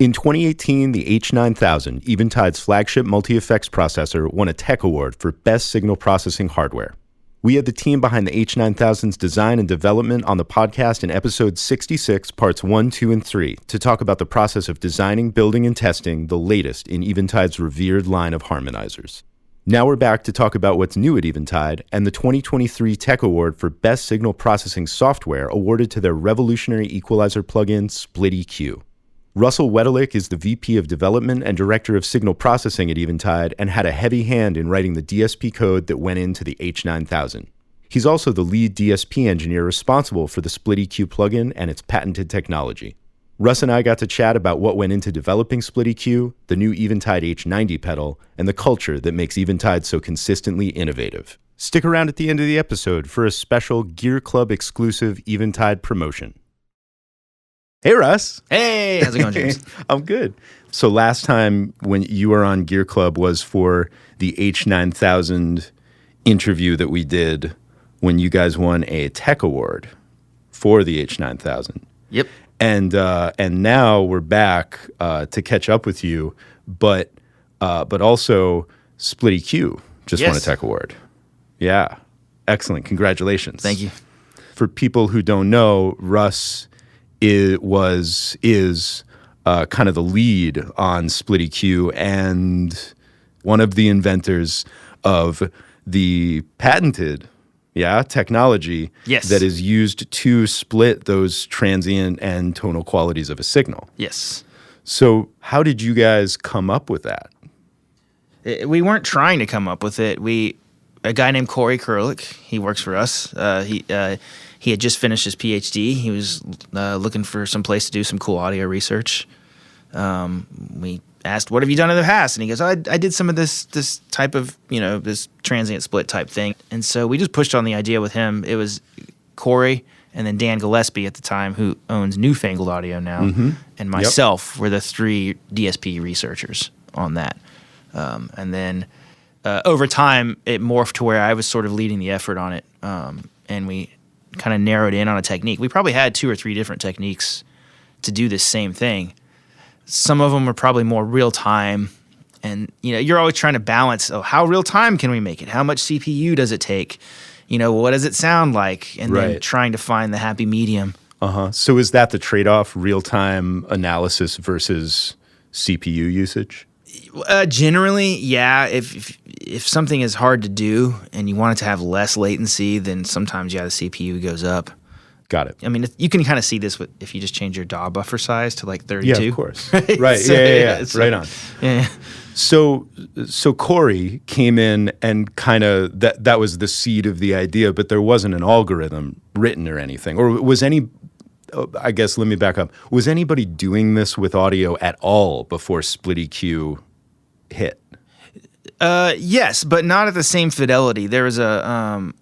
In 2018, the H9000, Eventide's flagship multi-effects processor, won a Tech Award for Best Signal Processing Hardware. We had the team behind the H9000's design and development on the podcast in episode 66, parts 1, 2, and 3, to talk about the process of designing, building, and testing the latest in Eventide's revered line of harmonizers. Now we're back to talk about what's new at Eventide and the 2023 Tech Award for Best Signal Processing Software awarded to their revolutionary equalizer plugin, SplitEQ. Russell Wedelich is the VP of Development and Director of Signal Processing at Eventide and had a heavy hand in writing the DSP code that went into the H9000. He's also the lead DSP engineer responsible for the SplitEQ plugin and its patented technology. Russ and I got to chat about what went into developing SplitEQ, the new Eventide H90 pedal, and the culture that makes Eventide so consistently innovative. Stick around at the end of the episode for a special Gear Club exclusive Eventide promotion. Hey, Russ. Hey, how's it going, James? I'm good. So last time when you were on Gear Club was for the H9000 interview that we did when you guys won a Tech Award for the H9000. Yep. And now we're back to catch up with you, but also SplitEQ just won a Tech Award. Yeah. Excellent. Congratulations. Thank you. For people who don't know, Russ is kind of the lead on SplitEQ and one of the inventors of the patented technology that is used to split those transient and tonal qualities of a signal. Yes. So how did you guys come up with that? We weren't trying to come up with it. A guy named Corey Kurlick, he works for us. He had just finished his PhD. He was looking for some place to do some cool audio research. We asked, "What have you done in the past?" And he goes, "I did some of this type of, this transient split type thing." And so we just pushed on the idea with him. It was Corey and then Dan Gillespie at the time, who owns Newfangled Audio now, and myself were the three DSP researchers on that. And then over time, it morphed to where I was sort of leading the effort on it, and we kind of narrowed in on a technique. We probably had 2 or 3 different techniques to do this same thing. Some of them are probably more real time, and you're always trying to balance. Oh, how real time can we make it? How much CPU does it take? What does it sound like? And then trying to find the happy medium. So is that the trade-off? Real time analysis versus CPU usage? Generally, yeah. If something is hard to do and you want it to have less latency, then sometimes the CPU goes up. Got it. I mean, you can kind of see this if you just change your DAW buffer size to like 32. Yeah, of course. Right. So, yeah. Right on. Yeah. So Corey came in and kind of that was the seed of the idea, but there wasn't an algorithm written or anything, or was any. I guess let me back up. Was anybody doing this with audio at all before SplitEQ hit? Yes, but not at the same fidelity. There's a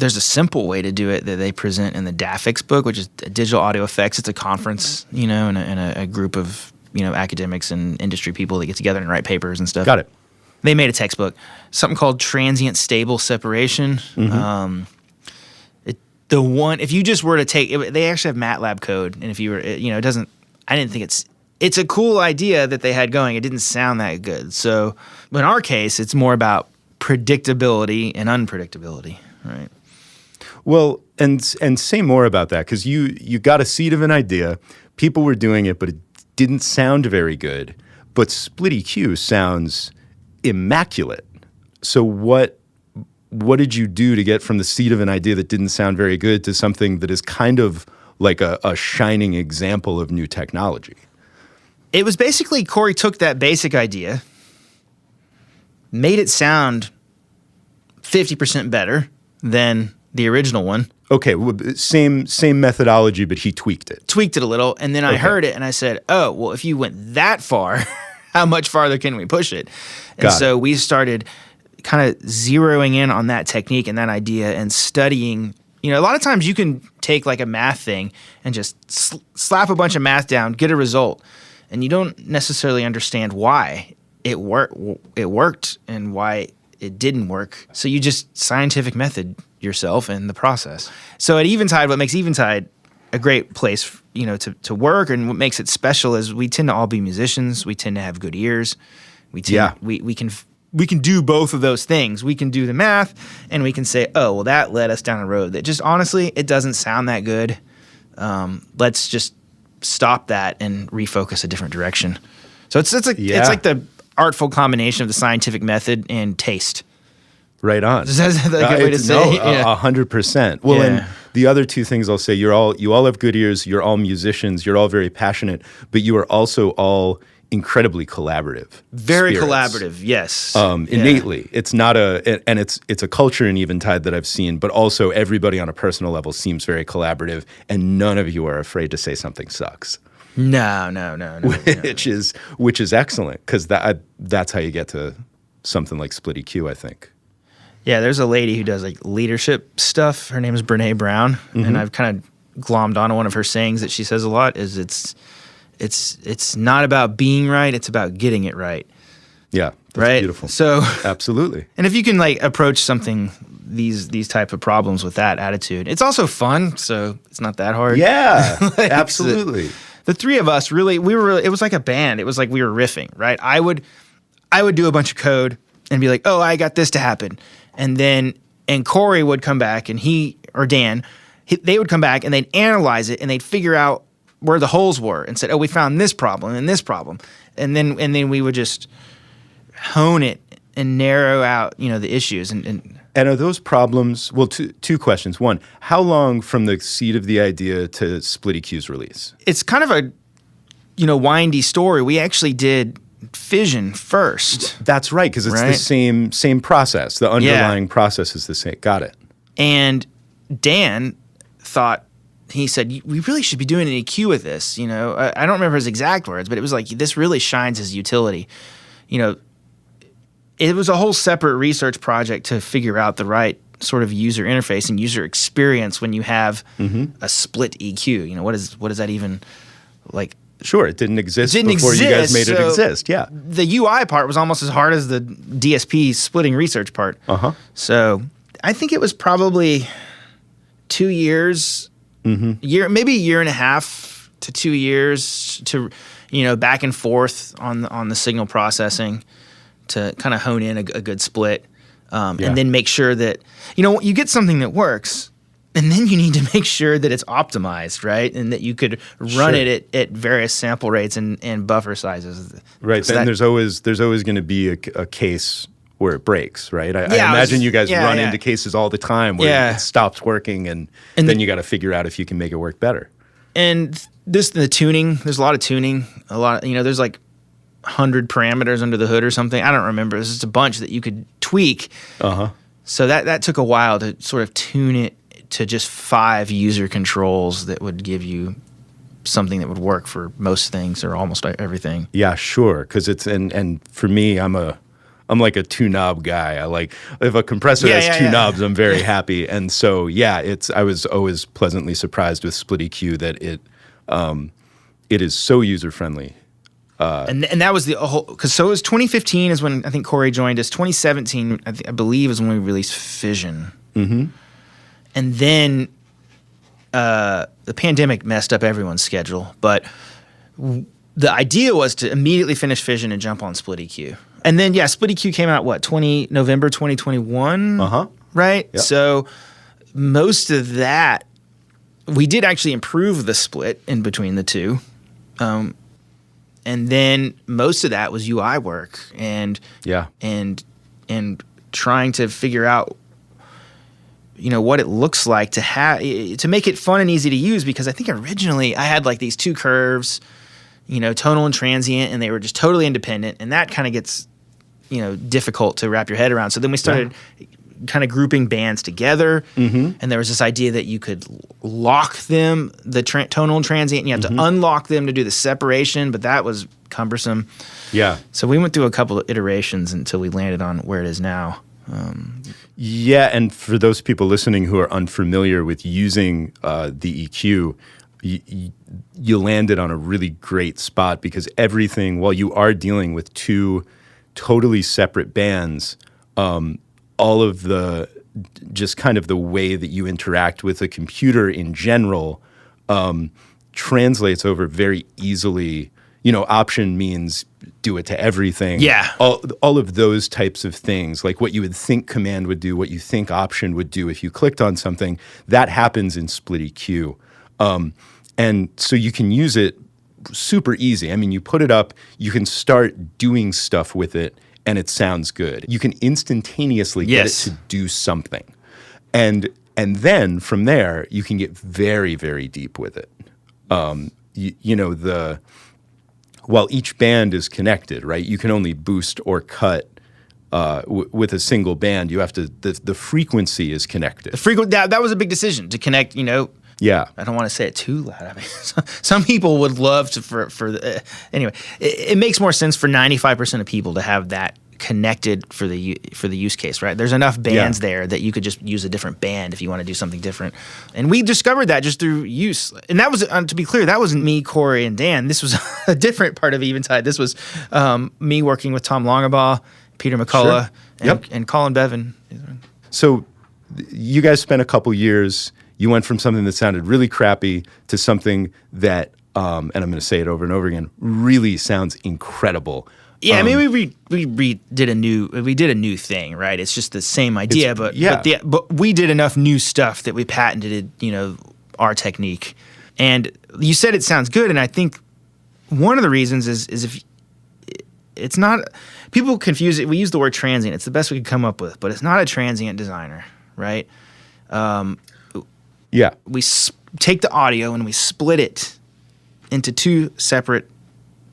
simple way to do it that they present in the DAFX book, which is Digital Audio Effects. It's a conference, and a group of academics and industry people that get together and write papers and stuff. Got it. They made a textbook, something called Transient Stable Separation. If you just were to take it, they actually have MATLAB code, and if you were, it doesn't. I didn't think it's a cool idea that they had going. It didn't sound that good. So, in our case, it's more about predictability and unpredictability, right? Well, and say more about that, because you got a seed of an idea. People were doing it, but it didn't sound very good. But SplitEQ sounds immaculate. So what did you do to get from the seed of an idea that didn't sound very good to something that is kind of like a shining example of new technology? It was basically Corey took that basic idea, made it sound 50% better than the original one. Okay, well, same methodology, but he tweaked it. Tweaked it a little, and then I heard it, and I said, oh, well, if you went that far, how much farther can we push it? And so we started kind of zeroing in on that technique and that idea and studying. A lot of times you can take like a math thing and just slap a bunch of math down, get a result, and you don't necessarily understand why it worked and why it didn't work. So you just scientific method yourself and the process. So at Eventide, what makes Eventide a great place to work, and what makes it special is we tend to all be musicians. We tend to have good ears. We can do both of those things. We can do the math, and we can say, oh, well, that led us down a road that just honestly, it doesn't sound that good. Let's just stop that and refocus a different direction. So it's like the artful combination of the scientific method and taste. Right on. Is that a good way to say it? 100%. Well, and the other two things I'll say, you all have good ears, you're all musicians, you're all very passionate, but you are also all incredibly collaborative. Very spirits. Collaborative, yes. Innately. It's not it's a culture in Eventide that I've seen, but also everybody on a personal level seems very collaborative, and none of you are afraid to say something sucks. No. Which is excellent, because that's how you get to something like SplitEQ, I think. Yeah, there's a lady who does like leadership stuff. Her name is Brene Brown, and I've kind of glommed onto one of her sayings that she says a lot. Is it's not about being right; it's about getting it right. Yeah, that's right. Beautiful. So absolutely. And if you can like approach these type of problems with that attitude, it's also fun. So it's not that hard. Yeah, like, absolutely. The three of us really, it was like a band. It was like we were riffing, right? I would do a bunch of code and be like, oh, I got this to happen. And Corey would come back, and they would come back and they'd analyze it, and they'd figure out where the holes were and said, oh, we found this problem and this problem. And then we would just hone it and narrow out, the issues. And are those problems, well, two questions. One, how long from the seed of the idea to SplitEQ's release? It's kind of a, windy story. We actually did fission first. That's right, because it's the same process. The underlying process is the same. Got it. And Dan thought, he said, we really should be doing an EQ with this. I don't remember his exact words, but it was like, this really shines as utility. It was a whole separate research project to figure out the right sort of user interface and user experience when you have a split EQ. What does that even like? Sure, it didn't exist before you guys made it exist. Yeah, the UI part was almost as hard as the DSP splitting research part. So I think it was probably 2 years, maybe a year and a half to 2 years to back and forth on the signal processing to kind of hone in a good split, and then make sure that you get something that works. And then you need to make sure that it's optimized, right? And that you could run it at various sample rates and buffer sizes. Right. So then there's always going to be a case where it breaks, right? I imagine you guys run into cases all the time where it stops working, and then you got to figure out if you can make it work better. And the tuning, there's a lot of tuning. There's like 100 parameters under the hood or something. I don't remember. There's just a bunch that you could tweak. So that took a while to sort of tune it to just 5 user controls that would give you something that would work for most things or almost everything. Yeah, sure. Because it's and for me, I'm like a 2-knob guy. I like if a compressor has 2 knobs, I'm very happy. And so I was always pleasantly surprised with SplitEQ that it is so user friendly. And that was the whole, because so it was 2015 is when I think Corey joined us. 2017, I believe, is when we released Fission. And then the pandemic messed up everyone's schedule. But the idea was to immediately finish Fission and jump on SplitEQ. And then, SplitEQ came out, November 2021? Right? Yep. So most of that, we did actually improve the split in between the two. And then most of that was UI work and trying to figure out what it looks like to make it fun and easy to use, because I think originally I had like these 2 curves, tonal and transient, and they were just totally independent, and that kind of gets difficult to wrap your head around. So then we started kind of grouping bands together, and there was this idea that you could lock them, the tonal and transient, and you have to unlock them to do the separation, but that was cumbersome. So we went through a couple of iterations until we landed on where it is now. And for those people listening who are unfamiliar with using the EQ, you landed on a really great spot, because everything, while you are dealing with 2 totally separate bands, all of the just kind of the way that you interact with a computer in general translates over very easily. Option means do it to everything. Yeah. All of those types of things, like what you would think command would do, what you think option would do if you clicked on something, that happens in SplitEQ. And so you can use it super easy. I mean, you put it up, you can start doing stuff with it, and it sounds good. You can instantaneously get it to do something. And then from there, you can get very, very deep with it. While each band is connected, right? You can only boost or cut with a single band. You have to, the frequency is connected. That was a big decision to connect, Yeah. I don't want to say it too loud. I mean, some people would love to, anyway, it makes more sense for 95% of people to have that connected for the use case, right? There's enough bands there that you could just use a different band if you want to do something different. And we discovered that just through use. And that was, to be clear, that wasn't me, Corey, and Dan. This was a different part of Eventide. This was me working with Tom Longabaugh, Peter McCullough, and Colin Bevan. So you guys spent a couple years, you went from something that sounded really crappy to something that, and I'm going to say it over and over again, really sounds incredible. Yeah, I mean, we did a new thing, right? It's just the same idea, but we did enough new stuff that we patented, our technique. And you said it sounds good, and I think one of the reasons is if it's not, people confuse it. We use the word transient. It's the best we could come up with, but it's not a transient designer, right? We take the audio and we split it into two separate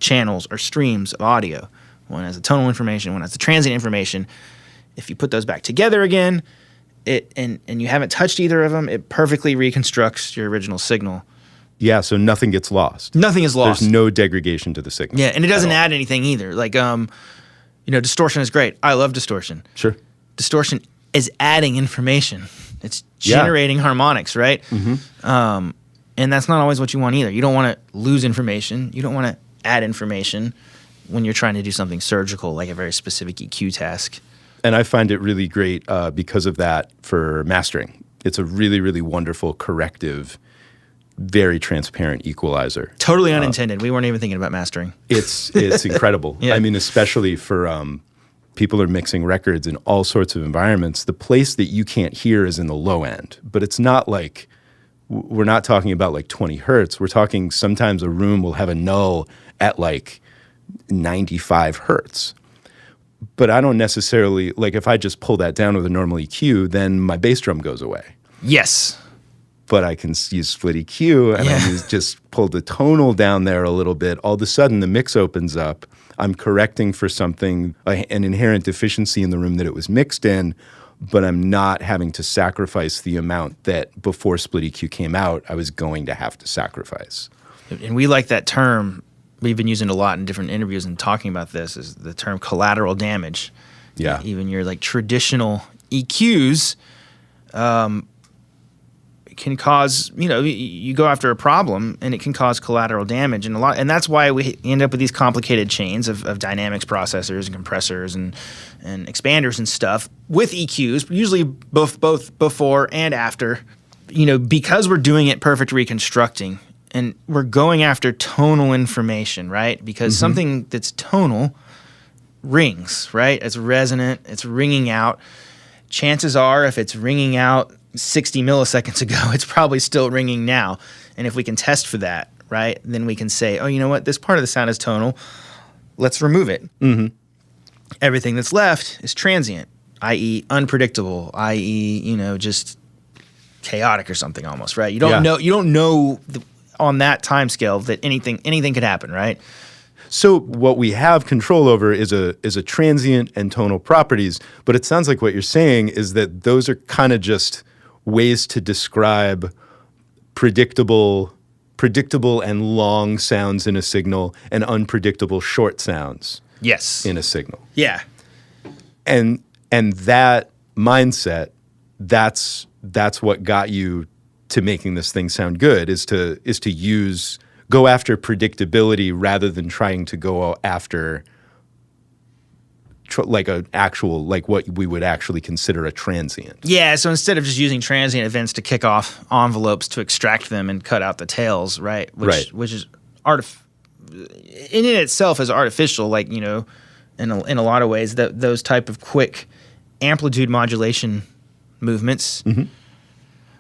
channels or streams of audio. One has the tonal information, one has the transient information. If you put those back together again, and you haven't touched either of them, it perfectly reconstructs your original signal. Yeah, so nothing gets lost. Nothing is lost. There's no degradation to the signal. Yeah, and it doesn't add anything either. Like, distortion is great. I love distortion. Sure. Distortion is adding information. It's generating harmonics, right? Mm-hmm. And that's not always what you want either. You don't want to lose information. You don't want to add information when you're trying to do something surgical, like a very specific EQ task. And I find it really great because of that for mastering. It's a really, really wonderful corrective, very transparent equalizer. Totally unintended. We weren't even thinking about mastering. It's incredible. Yeah. I mean, especially for people who are mixing records in all sorts of environments, the place that you can't hear is in the low end. But it's not like, we're not talking about like 20 hertz. We're talking sometimes a room will have a null at like 95 hertz. But I don't necessarily, like if I just pull that down with a normal EQ, then my bass drum goes away. Yes. But I can use SplitEQ and I just pull the tonal down there a little bit. All of a sudden the mix opens up. I'm correcting for something, an inherent deficiency in the room that it was mixed in, but I'm not having to sacrifice the amount that before SplitEQ came out, I was going to have to sacrifice. And we like that term. We've been using it a lot in different interviews and talking about this, is the term collateral damage. Yeah. Even your like traditional EQs can cause, you go after a problem and it can cause collateral damage. And that's why we end up with these complicated chains of dynamics processors and compressors and expanders and stuff with EQs, usually both before and after, because we're doing it perfect reconstructing. And we're going after tonal information, right? Because something that's tonal rings, right? It's resonant, it's ringing out. Chances are, if it's ringing out 60 milliseconds ago, it's probably still ringing now. And if we can test for that, right, then we can say, oh, you know what? This part of the sound is tonal. Let's remove it. Mm-hmm. Everything that's left is transient, i.e. unpredictable, i.e., just chaotic or something almost, right? You don't know. You don't know on that time scale that anything could happen, right? So what we have control over is a transient and tonal properties, but it sounds like what you're saying is that those are kind of just ways to describe predictable and long sounds in a signal and unpredictable short sounds in a signal. Yeah. And that mindset, that's what got you to making this thing sound good, is to go after predictability rather than trying to go after like a actual, like what we would actually consider a transient. Yeah, so instead of just using transient events to kick off envelopes to extract them and cut out the tails, right? Which is in itself is artificial, like, you know, in a lot of ways, that those type of quick amplitude modulation movements. Mm-hmm.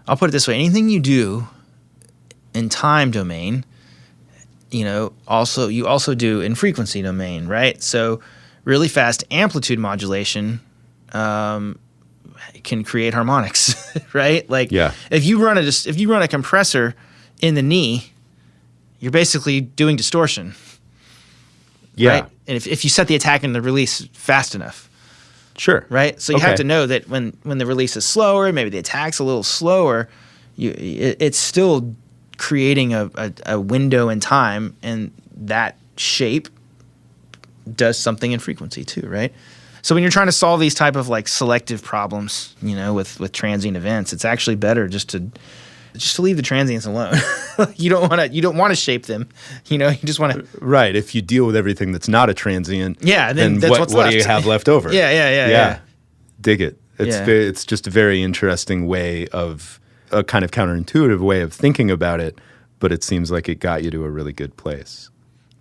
I'll put it this way: anything you do in time domain, you know, you also do in frequency domain, right? So really fast amplitude modulation can create harmonics, right? Like, if you run a compressor in the knee, you're basically doing distortion. Yeah. Right? And if you set the attack and the release fast enough. Sure. Right? So you have to know that when the release is slower, maybe the attack's a little slower, it's still creating a window in time, and that shape does something in frequency too, right? So when you're trying to solve these type of like selective problems, you know, with transient events, it's actually better just to leave the transients alone. You don't want to shape them, you know. You just want to. Right. If you deal with everything that's not a transient, then that's what's what left. do you have left over? Yeah. Dig it. It's just a very interesting way of a kind of counterintuitive way of thinking about it, but it seems like it got you to a really good place.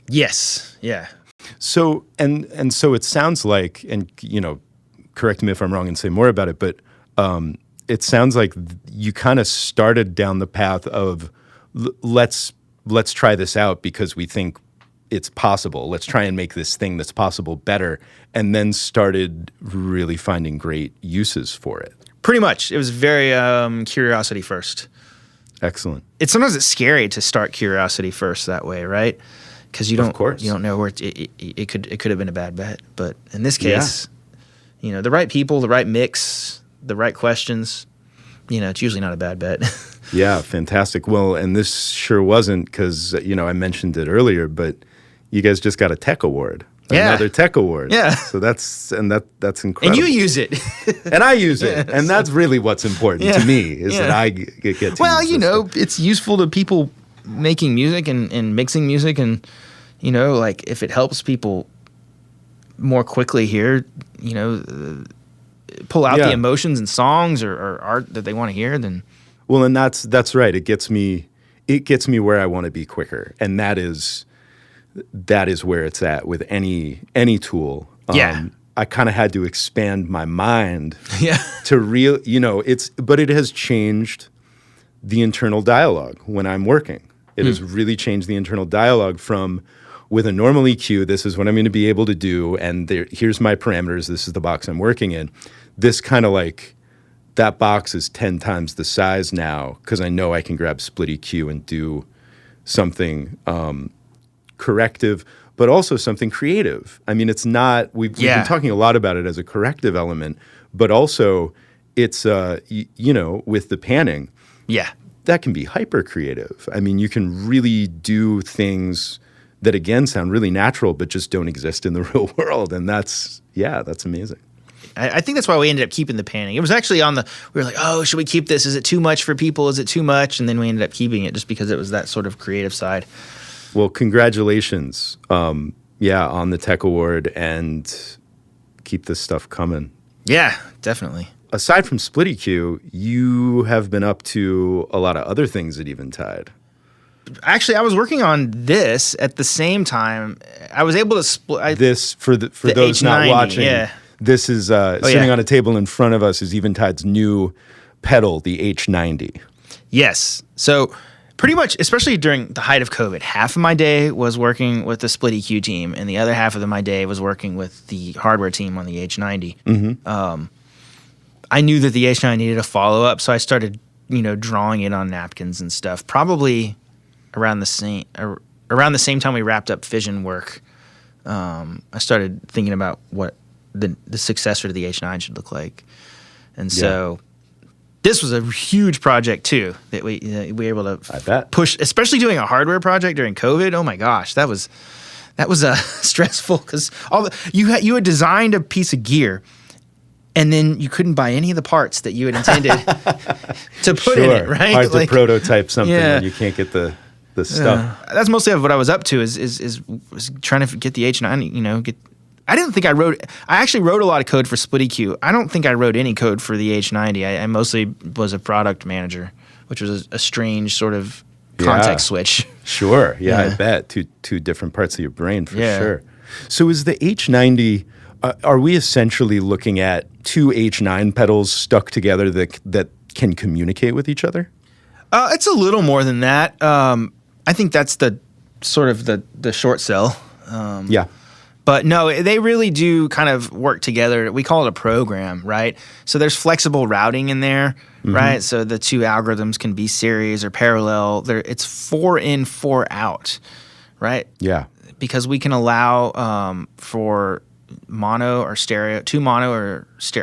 Yes. Yeah. So and so it sounds like, and you know, correct me if I'm wrong and say more about it, but it sounds like you kind of started down the path of let's try this out because we think it's possible. Let's try and make this thing that's possible better, and then started really finding great uses for it. Pretty much. It was very curiosity first. Excellent. Sometimes it's scary to start curiosity first that way, right? Because you don't know where it could have been a bad bet. But in this case, you know, the right people, the right mix, the right questions, you know, it's usually not a bad bet. Yeah, fantastic. Well, and this sure wasn't, because, you know, I mentioned it earlier, but you guys just got a tech award. Another tech award. Yeah. So that's incredible. And you use it. And I use it. And that's really what's important to me, is that I get to well, use you know, stuff. It's useful to people making music and mixing music, and, you know, like, if it helps people more quickly hear, you know, pull out the emotions and songs or art that they want to hear, then. Well, and that's right. It gets me where I want to be quicker. And that is where it's at with any tool. I kind of had to expand my mind to you know, but it has changed the internal dialogue when I'm working. It has really changed the internal dialogue from, with a normal EQ, this is what I'm going to be able to do, and here's my parameters, this is the box I'm working in. This kind of like, that box is 10 times the size now, because I know I can grab SplitEQ and do something corrective, but also something creative. I mean, it's not, we've been talking a lot about it as a corrective element, but also it's, you know, with the panning, that can be hyper creative. I mean, you can really do things that, again, sound really natural, but just don't exist in the real world. And that's amazing. I think that's why we ended up keeping the panning. It was actually we were like, oh, should we keep this? Is it too much for people? Is it too much? And then we ended up keeping it just because it was that sort of creative side. Well, congratulations, on the Tech Award, and keep this stuff coming. Yeah, definitely. Aside from SplitEQ, you have been up to a lot of other things at Eventide. Actually, I was working on this at the same time. I was able to split this for those H90, not watching. Yeah. This is sitting on a table in front of us is Eventide's new pedal, the H90. Yes. So pretty much, especially during the height of COVID, half of my day was working with the SplitEQ team, and the other half of my day was working with the hardware team on the H90. Mm-hmm. I knew that the H90 needed a follow-up, so I started, you know, drawing it on napkins and stuff. Probably around the same time we wrapped up Fission work, I started thinking about what the successor to the H9 should look like. And so this was a huge project too that we were able to push, especially doing a hardware project during COVID. Oh my gosh, that was stressful, because you had designed a piece of gear, and then you couldn't buy any of the parts that you had intended to put in it, right? Hard to prototype something when you can't get the stuff. That's mostly what I was up to is trying to get the H90, you know, get I didn't think I actually wrote a lot of code for SplitEQ. I don't think I wrote any code for the H90. I mostly was a product manager, which was a strange sort of context switch. Sure. Yeah, I bet. Two different parts of your brain for sure. So is the H90, are we essentially looking at two H9 pedals stuck together that can communicate with each other? It's a little more than that. I think that's the sort of the short sell. But no, they really do kind of work together. We call it a program, right? So there's flexible routing in there, right? So the two algorithms can be series or parallel. It's 4 in, 4 out, right? Yeah. Because we can allow for mono or stereo, 2 mono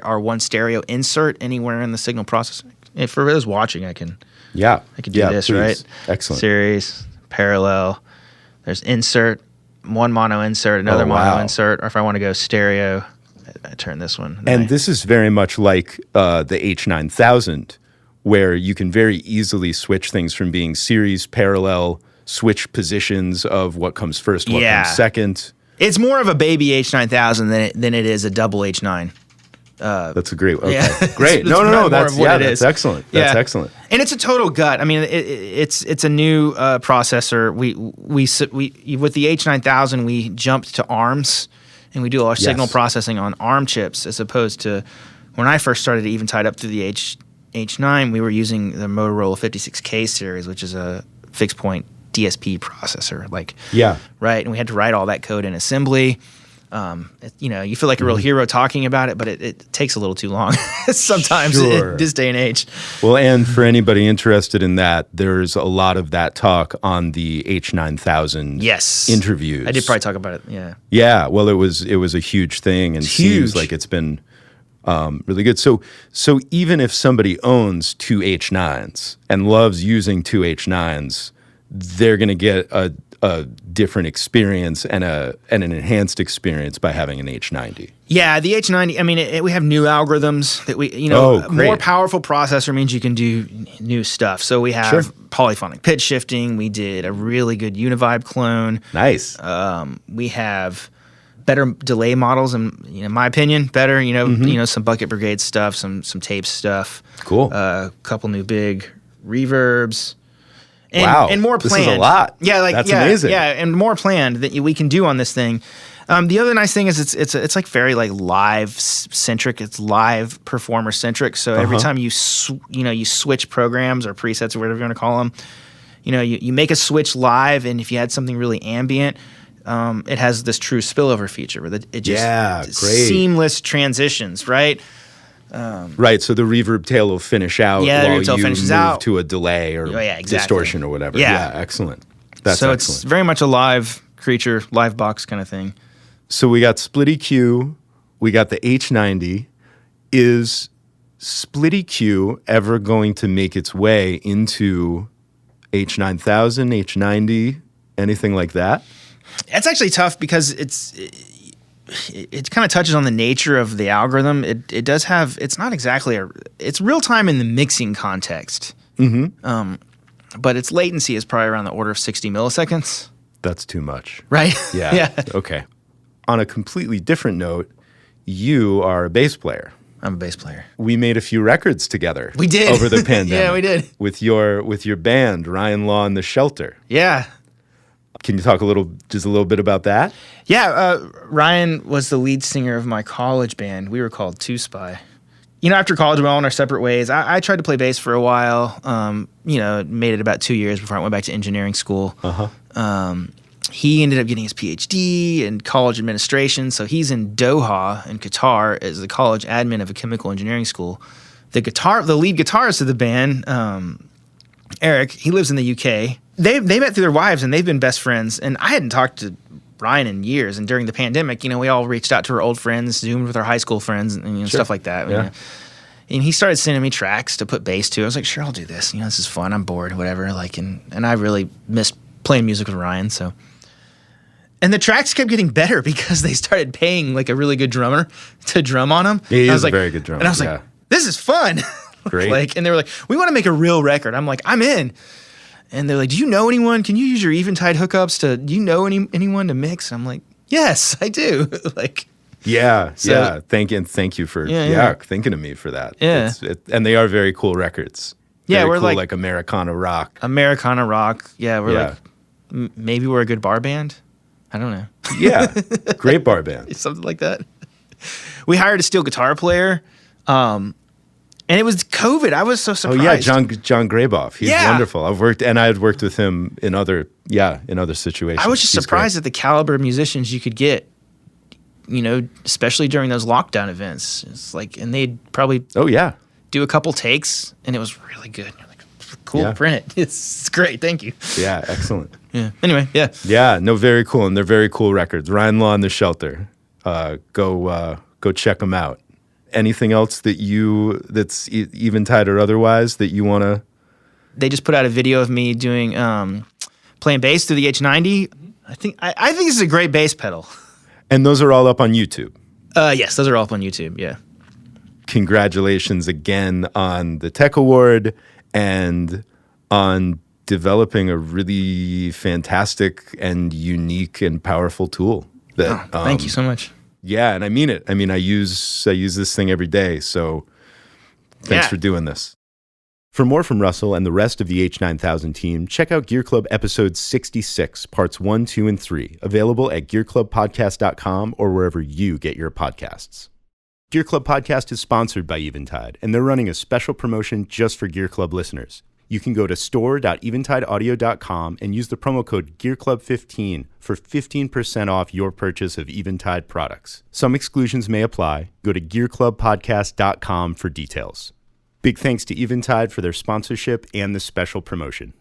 or 1 stereo insert anywhere in the signal processing. If for those watching, I can do this, please. right? Excellent. Series, parallel. There's insert. 1 mono insert, another mono insert, or if I want to go stereo, I turn this one. And this is very much like the H9000, where you can very easily switch things from being series, parallel, switch positions of what comes first, what comes second. It's more of a baby H9000 than it is a double H9. That's a great. Okay, great. No. That's excellent. That's excellent. And it's a total gut. I mean, it's a new processor. We with the H9000 we jumped to ARMs, and we do our signal processing on ARM chips as opposed to when I first started Eventide up through the H9. We were using the Motorola 56K series, which is a fixed point DSP processor. Right, and we had to write all that code in assembly. You feel like a real hero talking about it, but it takes a little too long sometimes in this day and age. Well, and for anybody interested in that, there's a lot of that talk on the H9000 interviews. I did probably talk about it, yeah. Yeah, well, it was a huge thing, and seems like it's been really good. So even if somebody owns 2 H9s and loves using 2 H9s, they're going to get a different experience and an enhanced experience by having an H90. Yeah, the H90. I mean, we have new algorithms that more powerful processor means you can do new stuff. So we have polyphonic pitch shifting. We did a really good Univibe clone. Nice. We have better delay models, in my opinion, better. Some Bucket Brigade stuff, some tape stuff. Cool. A couple new big reverbs. And more planned. This is a lot. That's amazing. Yeah, and more planned that we can do on this thing. The other nice thing is it's like very like live centric. It's live performer centric. So every time you switch programs or presets or whatever you want to call them, you make a switch live, and if you had something really ambient, it has this true spillover feature where it just seamless transitions, right? Right, so the reverb tail will finish out while you move to a delay or distortion or whatever. Yeah, excellent. That's excellent. It's very much a live creature, live box kind of thing. So we got SplitEQ, we got the H90. Is SplitEQ ever going to make its way into H9000, H90, anything like that? It's actually tough because it kind of touches on the nature of the algorithm. It does have, it's not exactly it's real time in the mixing context. But its latency is probably around the order of 60 milliseconds. That's too much. Right? Yeah. Okay. On a completely different note, you are a bass player. I'm a bass player. We made a few records together. We did. Over the pandemic. Yeah, we did. With your band, Ryan Law and the Shelter. Yeah. Can you talk just a little bit about that? Yeah, Ryan was the lead singer of my college band. We were called Two Spy. After college, we went on our separate ways. I tried to play bass for a while. Made it about 2 years before I went back to engineering school. He ended up getting his PhD in college administration, so he's in Doha in Qatar as the college admin of a chemical engineering school. The lead guitarist of the band, Eric, he lives in the UK. They met through their wives, and they've been best friends. And I hadn't talked to Ryan in years. And during the pandemic, we all reached out to our old friends, Zoomed with our high school friends, and stuff like that. Yeah. And he started sending me tracks to put bass to. I was like, sure, I'll do this. This is fun. I'm bored, whatever. And I really missed playing music with Ryan. So, and the tracks kept getting better because they started paying like a really good drummer to drum on them. Yeah, he is a very good drummer. And I was like, this is fun. Great. And they were like, we want to make a real record. I'm like, I'm in. And they're like, do you know anyone? Can you use your Eventide hookups do you know anyone to mix? And I'm like, yes, I do. Yeah, So- yeah. Thank you for thinking of me for that. Yeah. And they are very cool records. Yeah, Very we're cool, like- like Americana rock. Americana rock. Yeah, we're Yeah. like, maybe we're a good bar band. I don't know. Yeah, great bar band. Something like that. We hired a steel guitar player, and it was COVID. I was so Oh surprised. yeah, John Graboff. He's Yeah. wonderful. I had worked with him in other situations. I was just He's surprised great. at the caliber of musicians you could get, especially during those lockdown events. It's like, and they'd probably Oh yeah, do a couple takes, and it was really good. You're like, cool, Yeah. print it. It's great. Thank you. yeah, excellent. Yeah. Anyway, yeah. Yeah, no, very cool, and they're very cool records. Ryan Law and the Shelter. Go check them out. Anything else that's Eventide or otherwise that you want to? They just put out a video of me doing playing bass through the H90. I think this is a great bass pedal. And those are all up on YouTube. Yes, those are all up on YouTube. Yeah. Congratulations again on the Tech Award and on developing a really fantastic and unique and powerful tool. That Thank you so much. Yeah, and I mean it. I mean, I use this thing every day. So thanks Yeah. for doing this. For more from Russell and the rest of the H9000 team, check out Gear Club episode 66, parts 1, 2, and 3, available at gearclubpodcast.com or wherever you get your podcasts. Gear Club Podcast is sponsored by Eventide, and they're running a special promotion just for Gear Club listeners. You can go to store.eventideaudio.com and use the promo code GearClub15 for 15% off your purchase of Eventide products. Some exclusions may apply. Go to gearclubpodcast.com for details. Big thanks to Eventide for their sponsorship and this special promotion.